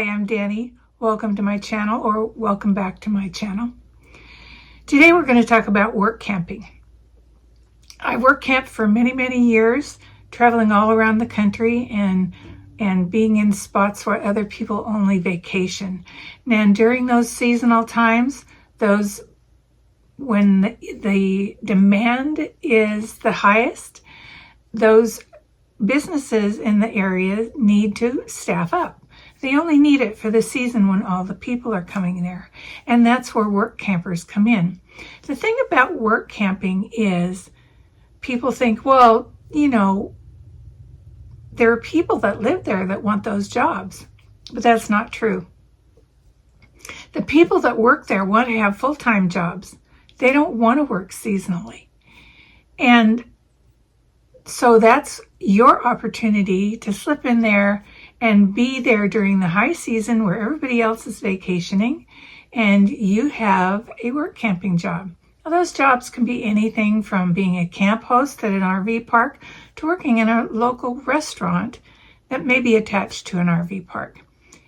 Hi, I'm Danny. Welcome to my channel, or welcome back to my channel. Today we're going to talk about work camping. I work camped for many years, traveling all around the country and being in spots where other people only vacation. And during those seasonal times, when the demand is the highest, those businesses in the area need to staff up. They only need it for the season when all the people are coming there. And that's where work campers come in. The thing about work camping is people think, well, there are people that live there that want those jobs. But that's not true. The people that work there want to have full-time jobs. They don't want to work seasonally. And so that's your opportunity to slip in there and be there during the high season where everybody else is vacationing and you have a work camping job. Now, those jobs can be anything from being a camp host at an RV park to working in a local restaurant that may be attached to an RV park.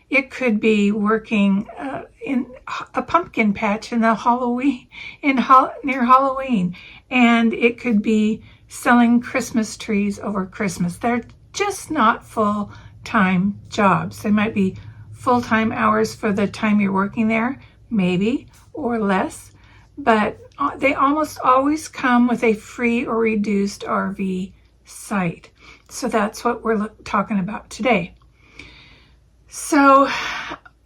It could be working in a pumpkin patch in the near Halloween, and it could be selling Christmas trees over Christmas. They're just not full-time jobs. They might be full-time hours for the time you're working there, maybe, or less, but they almost always come with a free or reduced RV site. So that's what we're talking about today. So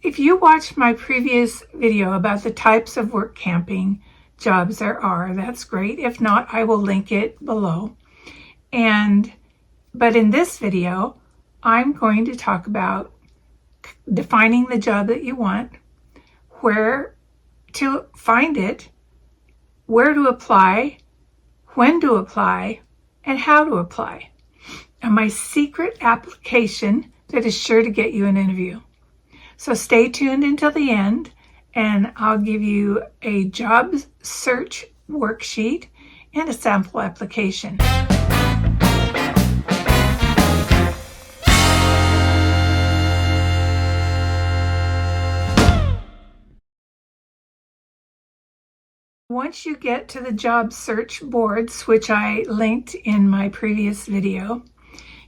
if you watched my previous video about the types of work camping jobs there are, that's great. If not, I will link it below. But in this video, I'm going to talk about defining the job that you want, where to find it, where to apply, when to apply, and how to apply, and my secret application that is sure to get you an interview. So stay tuned until the end, and I'll give you a job search worksheet and a sample application. Once you get to the job search boards, which I linked in my previous video,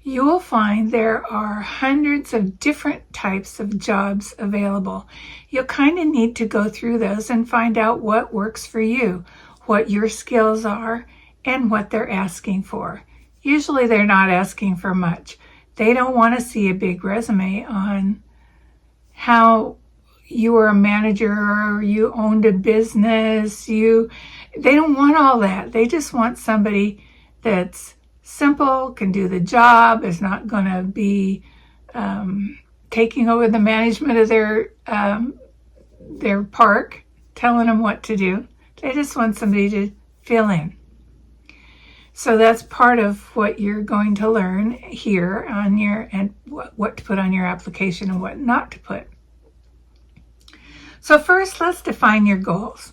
you will find there are hundreds of different types of jobs available. You'll kind of need to go through those and find out what works for you, what your skills are, and what they're asking for. Usually they're not asking for much. They don't want to see a big resume on how you were a manager or you owned a business. They don't want all that. They just want somebody that's simple, can do the job, is not going to be taking over the management of their park, telling them what to do. They just want somebody to fill in. So that's part of what you're going to learn here and what to put on your application and what not to put. So first, let's define your goals.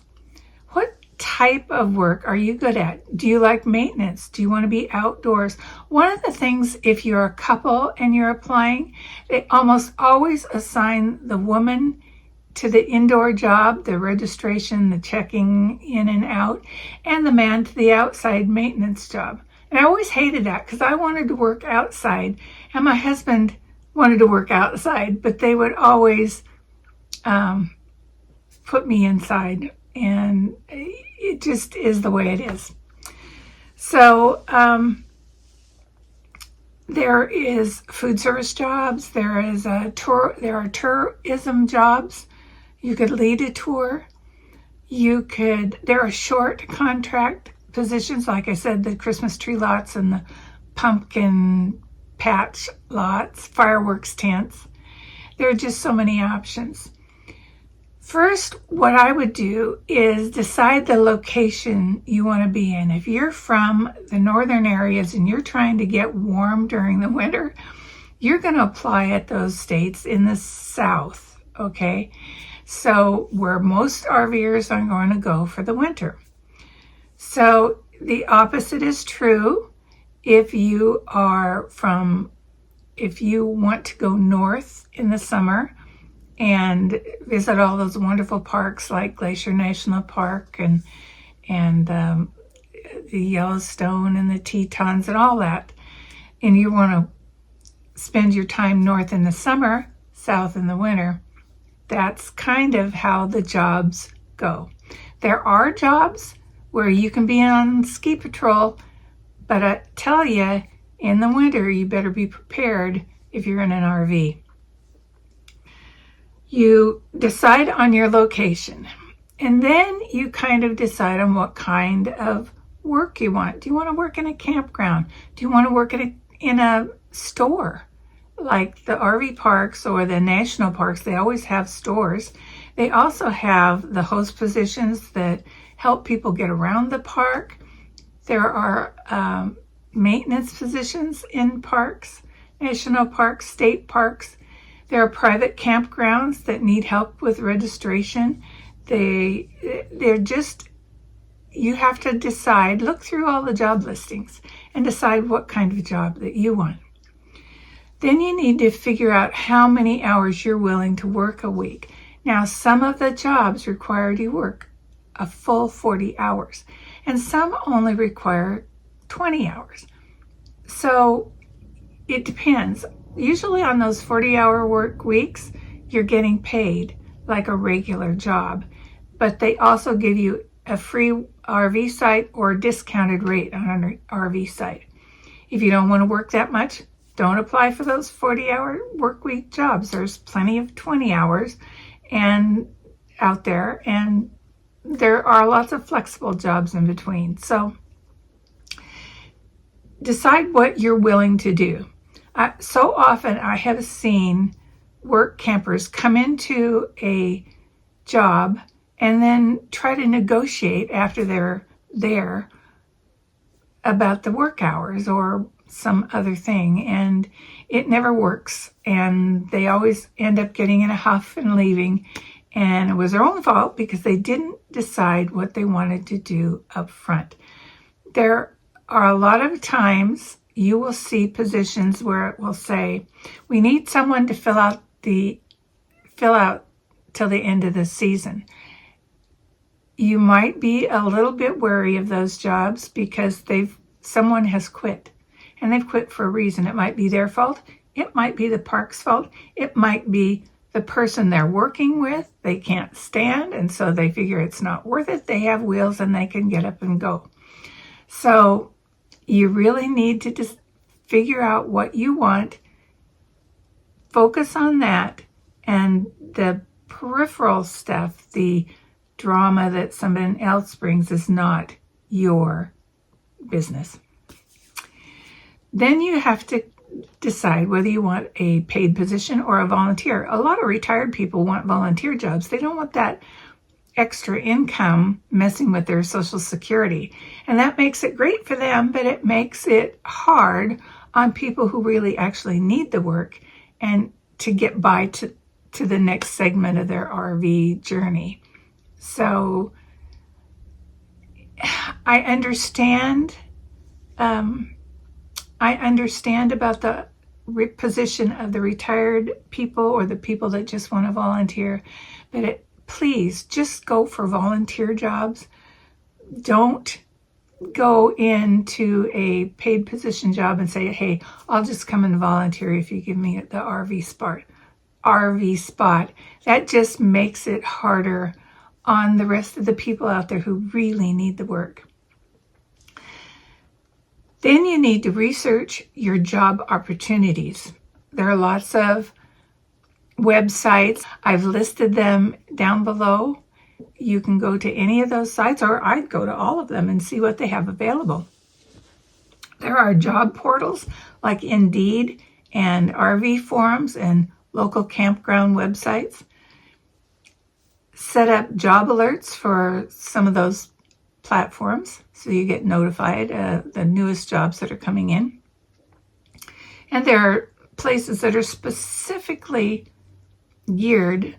What type of work are you good at? Do you like maintenance? Do you want to be outdoors? One of the things, if you're a couple and you're applying, they almost always assign the woman to the indoor job, the registration, the checking in and out, and the man to the outside maintenance job. And I always hated that because I wanted to work outside and my husband wanted to work outside, but they would always put me inside, and it just is the way it is. So there is food service jobs. There are tourism jobs. You could lead a tour. There are short contract positions, like I said, the Christmas tree lots and the pumpkin patch lots, fireworks tents. There are just so many options. First, what I would do is decide the location you want to be in. If you're from the northern areas and you're trying to get warm during the winter, you're going to apply at those states in the south, okay? So where most RVers are going to go for the winter. So the opposite is true if you want to go north in the summer and visit all those wonderful parks like Glacier National Park and the Yellowstone and the Tetons and all that. And you want to spend your time north in the summer, south in the winter. That's kind of how the jobs go. There are jobs where you can be on ski patrol, but I tell you, in the winter, you better be prepared if you're in an RV. You decide on your location, and then you kind of decide on what kind of work you want. Do you want to work in a campground? Do you want to work in a store? Like the RV parks or the national parks, they always have stores. They also have the host positions that help people get around the park. There are maintenance positions in parks, national parks, state parks. There are private campgrounds that need help with registration. They're just, you have to decide, look through all the job listings and decide what kind of job that you want. Then you need to figure out how many hours you're willing to work a week. Now, some of the jobs require you work a full 40 hours, and some only require 20 hours. So it depends. Usually on those 40-hour work weeks, you're getting paid like a regular job, but they also give you a free RV site or a discounted rate on an RV site. If you don't want to work that much, don't apply for those 40-hour work week jobs. There's plenty of 20 hours and out there, and there are lots of flexible jobs in between. So decide what you're willing to do. So often I have seen work campers come into a job and then try to negotiate after they're there about the work hours or some other thing, and it never works, and they always end up getting in a huff and leaving, and it was their own fault because they didn't decide what they wanted to do up front. There are a lot of times you will see positions where it will say, we need someone to fill out till the end of the season. You might be a little bit wary of those jobs because someone has quit, and they've quit for a reason. It might be their fault. It might be the park's fault. It might be the person they're working with. They can't stand, and so they figure it's not worth it. They have wheels and they can get up and go. So you really need to just figure out what you want, focus on that, and the peripheral stuff, the drama that someone else brings, is not your business. Then you have to decide whether you want a paid position or a volunteer. A lot of retired people want volunteer jobs. They don't want that extra income messing with their Social Security. And that makes it great for them, but it makes it hard on people who really actually need the work and to get by to the next segment of their RV journey. So I understand about the position of the retired people or the people that just want to volunteer, but please just go for volunteer jobs. Don't go into a paid position job and say, hey, I'll just come and volunteer if you give me the RV spot. That just makes it harder on the rest of the people out there who really need the work. Then you need to research your job opportunities. There are lots of websites. I've listed them down below. You can go to any of those sites, or I'd go to all of them and see what they have available. There are job portals like Indeed and RV forums and local campground websites. Set up job alerts for some of those platforms so you get notified the newest jobs that are coming in. And there are places that are specifically geared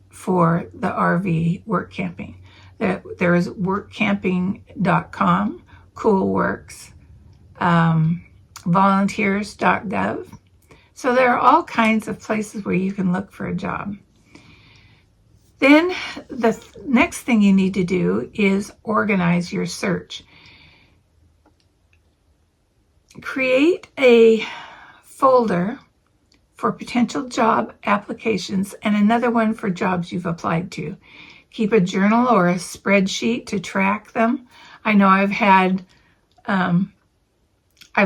for the RV work camping. There is Workamping.com, Coolworks, volunteer.gov. So there are all kinds of places where you can look for a job. Then the next thing you need to do is organize your search. Create a folder for potential job applications and another one for jobs you've applied to. Keep a journal or a spreadsheet to track them. I know I've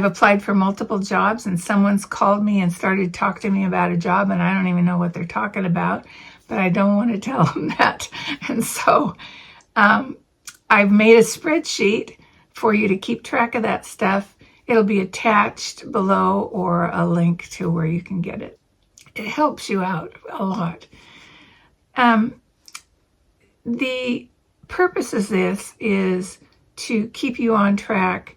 applied for multiple jobs and someone's called me and started talking to me about a job and I don't even know what they're talking about, but I don't want to tell them that. And so I've made a spreadsheet for you to keep track of that stuff. It'll be attached below or a link to where you can get it. It helps you out a lot. The purpose of this is to keep you on track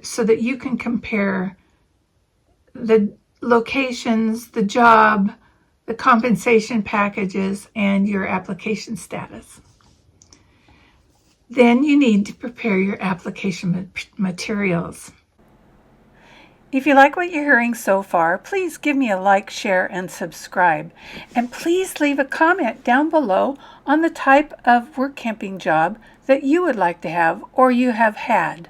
so that you can compare the locations, the job, the compensation packages, and your application status. Then you need to prepare your application materials. If you like what you're hearing so far, please give me a like, share, and subscribe. And please leave a comment down below on the type of Workamping job that you would like to have or you have had.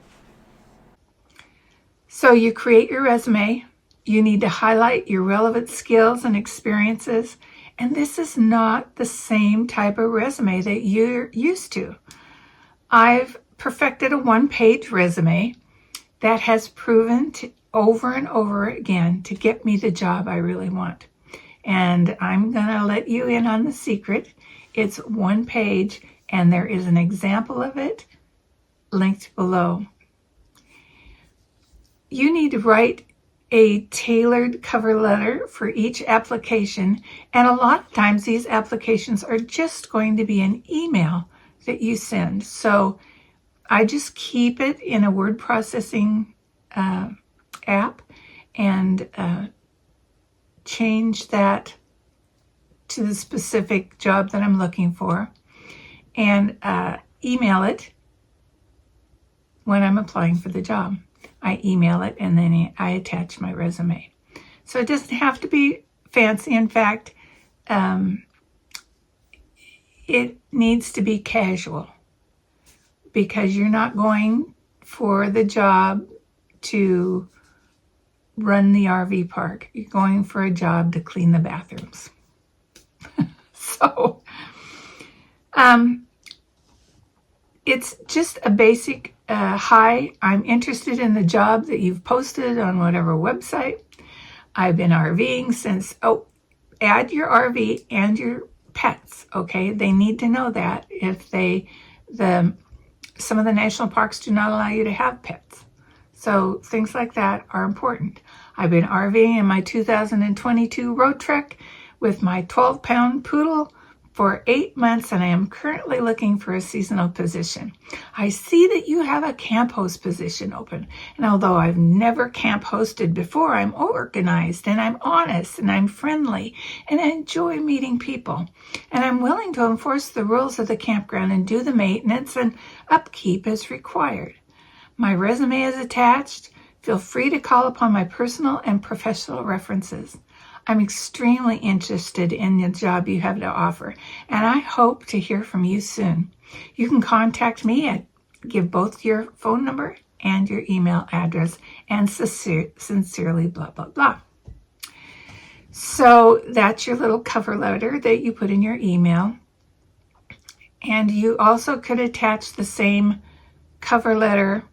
So you create your resume. You need to highlight your relevant skills and experiences. And this is not the same type of resume that you're used to. I've perfected a one-page resume that has proven over and over again to get me the job I really want. And I'm going to let you in on the secret. It's one page and there is an example of it linked below. You need to write a tailored cover letter for each application. And a lot of times these applications are just going to be an email that you send. So I just keep it in a word processing app and change that to the specific job that I'm looking for and email it when I'm applying for the job. I email it and then I attach my resume. So it doesn't have to be fancy. In fact, it needs to be casual because you're not going for the job to run the RV park. You're going for a job to clean the bathrooms. So it's just a basic hi, I'm interested in the job that you've posted on whatever website. I've been RVing since, add your RV and your pets, okay? They need to know that if some of the national parks do not allow you to have pets. So things like that are important. I've been RVing in my 2022 road trek with my 12-pound poodle for 8 months, and I am currently looking for a seasonal position. I see that you have a camp host position open, and although I've never camp hosted before, I'm organized and I'm honest and I'm friendly and I enjoy meeting people, and I'm willing to enforce the rules of the campground and do the maintenance and upkeep as required. My resume is attached. Feel free to call upon my personal and professional references. I'm extremely interested in the job you have to offer, and I hope to hear from you soon. You can contact me give both your phone number and your email address, and sincerely, blah, blah, blah. So that's your little cover letter that you put in your email. And you also could attach the same cover letter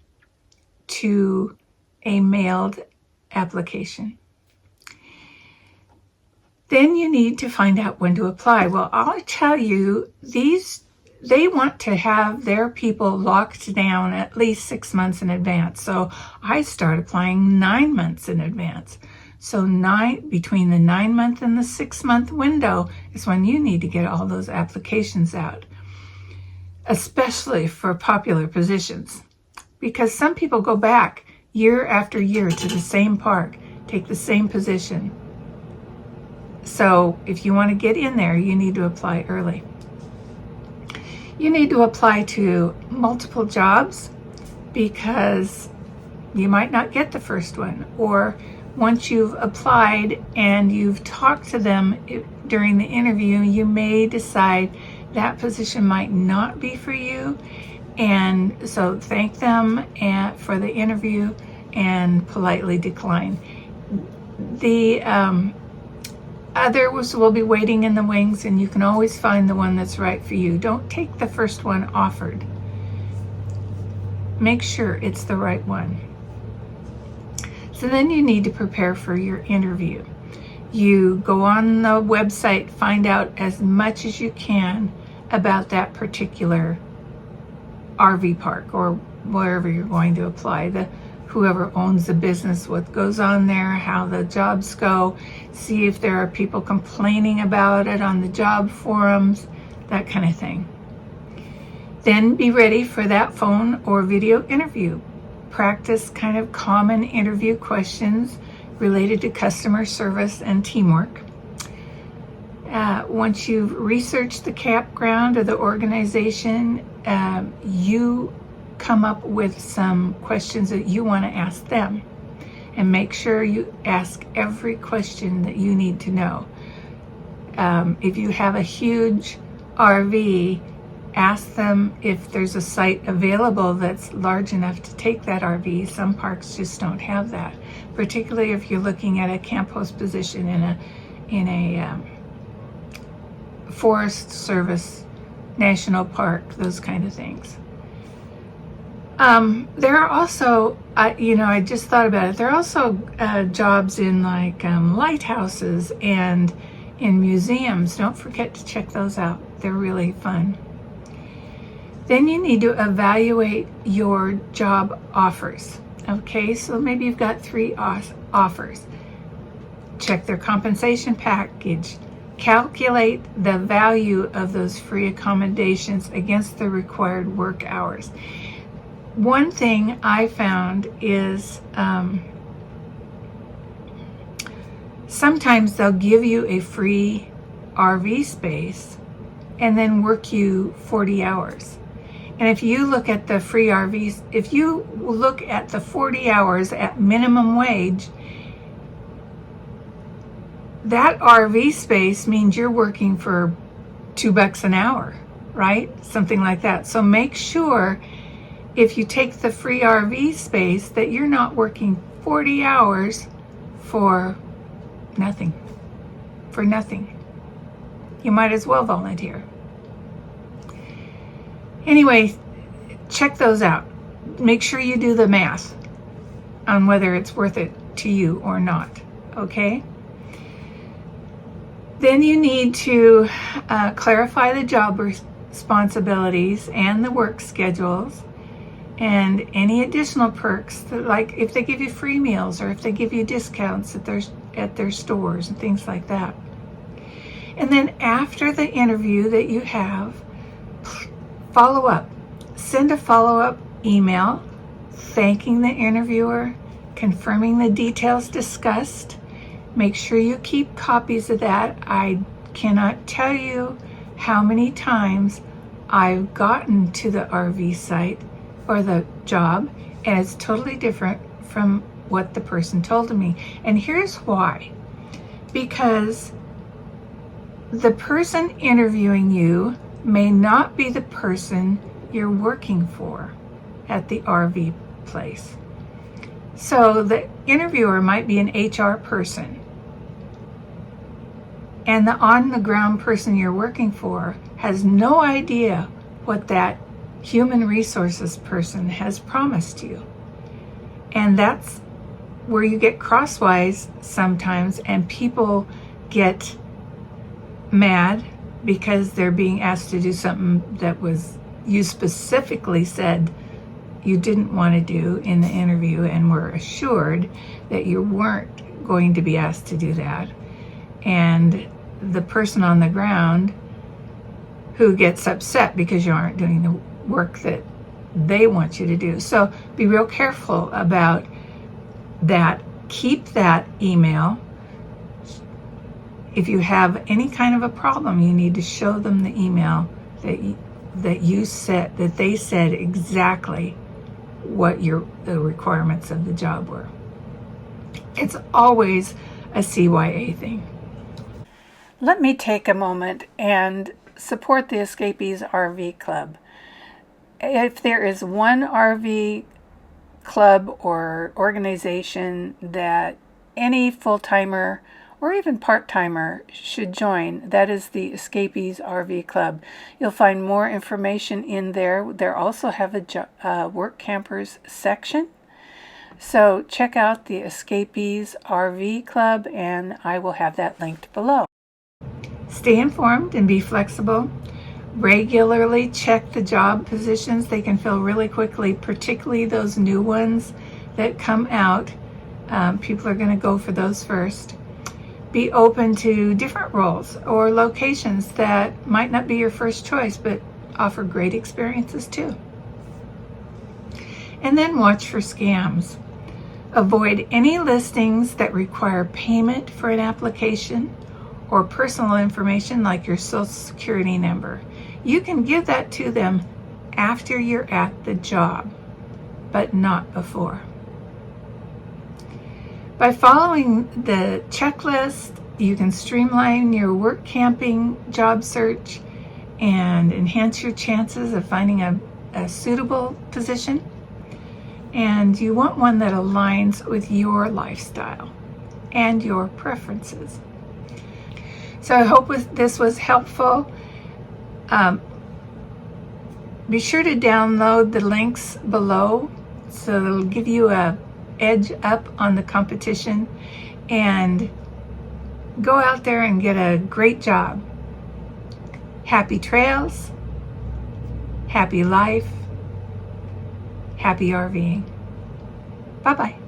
to a mailed application. Then you need to find out when to apply. Well, I'll tell you, they want to have their people locked down at least 6 months in advance. So I start applying 9 months in advance. So between the 9-month and the 6-month window is when you need to get all those applications out, especially for popular positions. Because some people go back year after year to the same park, take the same position. So if you want to get in there, you need to apply early. You need to apply to multiple jobs because you might not get the first one. Or once you've applied and you've talked to them during the interview, you may decide that position might not be for you. And so thank them for the interview and politely decline. The others will be waiting in the wings, and you can always find the one that's right for you. Don't take the first one offered. Make sure it's the right one. So then you need to prepare for your interview. You go on the website, find out as much as you can about that particular RV park or wherever you're going to apply. Whoever owns the business, what goes on there, how the jobs go, see if there are people complaining about it on the job forums, that kind of thing. Then be ready for that phone or video interview. Practice kind of common interview questions related to customer service and teamwork. Once you've researched the campground or the organization, you come up with some questions that you want to ask them, and make sure you ask every question that you need to know. If you have a huge RV, ask them if there's a site available that's large enough to take that RV. Some parks just don't have that, particularly if you're looking at a camp host position in a Forest Service national park, those kind of things. There are also, I just thought about it, there are also jobs in like lighthouses and in museums. Don't forget to check those out. They're really fun. Then you need to evaluate your job offers. Okay, so maybe you've got 3 offers. Check their compensation package. Calculate the value of those free accommodations against the required work hours. One thing I found is sometimes they'll give you a free RV space and then work you 40 hours. And if you look at the free RVs, if you look at the 40 hours at minimum wage, that RV space means you're working for $2 an hour, right? Something like that. So make sure if you take the free RV space that you're not working 40 hours for nothing. For nothing. You might as well volunteer. Anyway, check those out. Make sure you do the math on whether it's worth it to you or not, okay? Then you need to clarify the job responsibilities and the work schedules and any additional perks, like if they give you free meals or if they give you discounts at their stores and things like that. And then after the interview that you have, follow up. Send a follow-up email thanking the interviewer, confirming the details discussed. Make sure you keep copies of that. I cannot tell you how many times I've gotten to the RV site or the job and it's totally different from what the person told me. And here's why. Because the person interviewing you may not be the person you're working for at the RV place. So the interviewer might be an HR person, and the on-the-ground person you're working for has no idea what that human resources person has promised you. And that's where you get crosswise sometimes, and people get mad because they're being asked to do something that was you specifically said you didn't want to do in the interview and were assured that you weren't going to be asked to do that. And the person on the ground who gets upset because you aren't doing the work that they want you to do. So be real careful about that. Keep that email. If you have any kind of a problem, you need to show them the email that they said exactly what the requirements of the job were. It's always a CYA thing. Let me take a moment and support the Escapees RV Club. If there is one RV club or organization that any full-timer or even part-timer should join, that is the Escapees RV Club. You'll find more information in there. They also have a work campers section. So check out the Escapees RV Club, and I will have that linked below. Stay informed and be flexible. Regularly check the job positions. They can fill really quickly, particularly those new ones that come out. People are going to go for those first. Be open to different roles or locations that might not be your first choice, but offer great experiences too. And then watch for scams. Avoid any listings that require payment for an application or personal information like your social security number. You can give that to them after you're at the job, but not before. By following the checklist, you can streamline your work camping job search and enhance your chances of finding a suitable position. And you want one that aligns with your lifestyle and your preferences. So I hope this was helpful. Be sure to download the links below so it'll give you a edge up on the competition, and go out there and get a great job. Happy trails, happy life, happy RVing. Bye-bye.